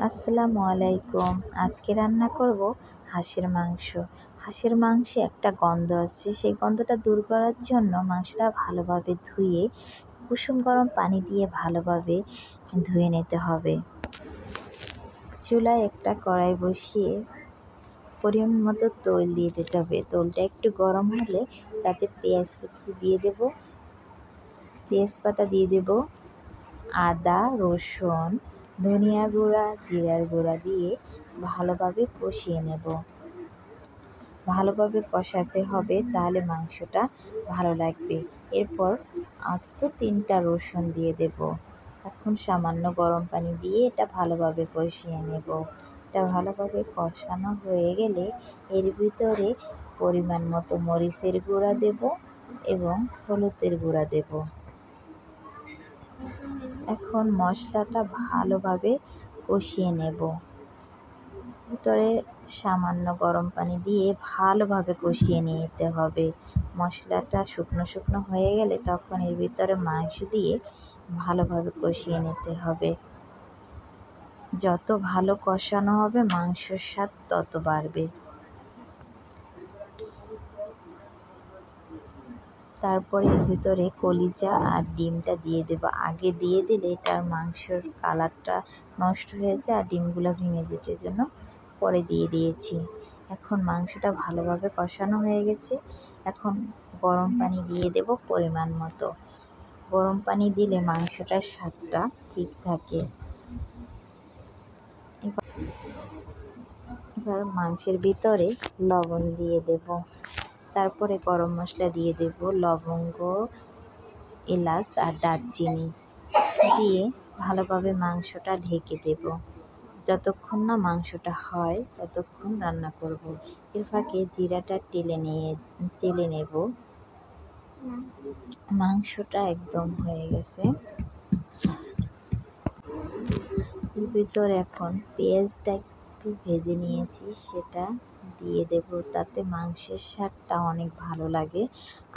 আসসালামু আলাইকুম। আজকে রান্না করব হাঁসের মাংস। হাঁসের মাংসে একটা গন্ধ আছে, সেই গন্ধটা দূর করার জন্য মাংসটা ভালোভাবে ধুয়ে কুসুম গরম পানি দিয়ে ভালোভাবে ধুয়ে নিতে হবে। চুলায় একটা কড়াই বসিয়ে পরিমাণ মতো তেল দিয়ে দিতে হবে। তেলটা একটু গরম হলে তাতে তেজপাতা দিয়ে দেব, আদা, রসুন, ধনিয়া গুঁড়া, জিরার গুঁড়া দিয়ে ভালোভাবে কষিয়ে নেব। ভালোভাবে কষাতে হবে, তাহলে মাংসটা ভালো লাগবে। এরপর আস্ত 3টা রসুন দিয়ে দেব। এখন সামান্য গরম পানি দিয়ে এটা ভালোভাবে কষিয়ে নেব। এটা ভালোভাবে কষানো হয়ে গেলে এর ভিতরে পরিমাণ মতো মরিচের গুঁড়া দেব এবং হলুদের গুঁড়া দেব। এখন মশলাটা ভালোভাবে কষিয়ে নেব। ভিতরে সামান্য গরম পানি দিয়ে ভালোভাবে কষিয়ে নিতে হবে। মশলাটা শুকনো শুকনো হয়ে গেলে তখন এর ভিতরে মাংস দিয়ে ভালোভাবে কষিয়ে নিতে হবে। যত ভালো কষানো হবে মাংসের স্বাদ তত বাড়বে। তারপরে এর ভিতরে কলিজা আর ডিমটা দিয়ে দেব। আগে দিয়ে দিলে এটার মাংসের কালারটা নষ্ট হয়ে যায় আর ডিমগুলো ভেঙে যেতে, জন্য পরে দিয়ে দিয়েছি। এখন মাংসটা ভালোভাবে কষানো হয়ে গেছে। এখন গরম পানি দিয়ে দেব পরিমাণ মতো। গরম পানি দিলে মাংসটার স্বাদটা ঠিক থাকে। এবার মাংসের ভিতরে লবণ দিয়ে দেব। তারপরে গরম মশলা দিয়ে দেব, লবঙ্গ, এলাচ আর দারচিনি দিয়ে ভালোভাবে মাংসটা ঢেকে দেব। যতক্ষণ না মাংসটা হয় ততক্ষণ রান্না করব। এর ফাঁকে জিরাটা তেলে নেব। মাংসটা একদম হয়ে গেছে। এর ভিতরে এখন পেঁয়াজটা একটু ভেজে নিয়েছি, সেটা দিয়ে দেব। তাতে মাংসের স্বাদটা অনেক ভালো লাগে।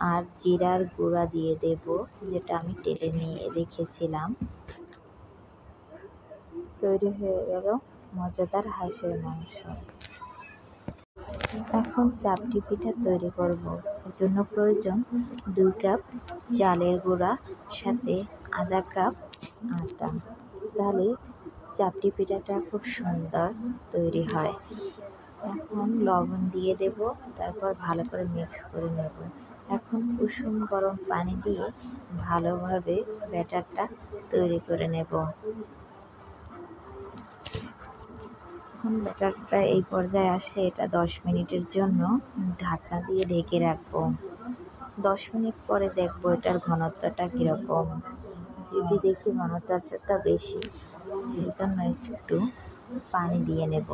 আর জিরার গুঁড়া দিয়ে দেব, যেটা আমি তেলে নিয়ে রেখেছিলাম। তৈরি হয়ে গেল মজাদার হাঁসের মাংস। এখন চাপটি পিঠা তৈরি করব। এর জন্য প্রয়োজন 2 কাপ চালের গুঁড়া, সাথে আধা কাপ আটা। তাহলে চাপটি পিঠাটা খুব সুন্দর তৈরি হয়। এখন লবণ দিয়ে দেব, তারপর ভালো করে মিক্স করে নেব। এখন কুসুম গরম পানি দিয়ে ভালোভাবে ব্যাটারটা তৈরি করে নেব। এখন ব্যাটারটা এই পর্যায়ে আসলে এটা 10 মিনিটের জন্য ঢাকনা দিয়ে ঢেকে রাখবো। 10 মিনিট পরে দেখবো এটার ঘনত্বটা কীরকম। যদি দেখি ঘনত্বটা বেশি, সেজন্য একটু পানি দিয়ে নেব।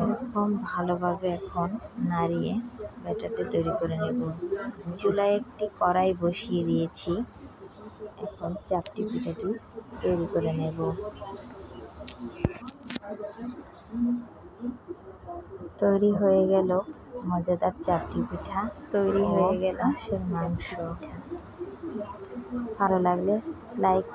এরকম ভালোভাবে এখন নাড়িয়ে ব্যাটারটা তৈরি করে নেব। চুলায় একটি কড়াই বসিয়ে দিয়েছি। এখন চাপটি পিঠাটি তৈরি করে নেব। তৈরি হয়ে গেল মজাদার চাপটি পিঠা, তৈরি হয়ে গেল হাঁসের মাংস। ভালো লাগলে লাইক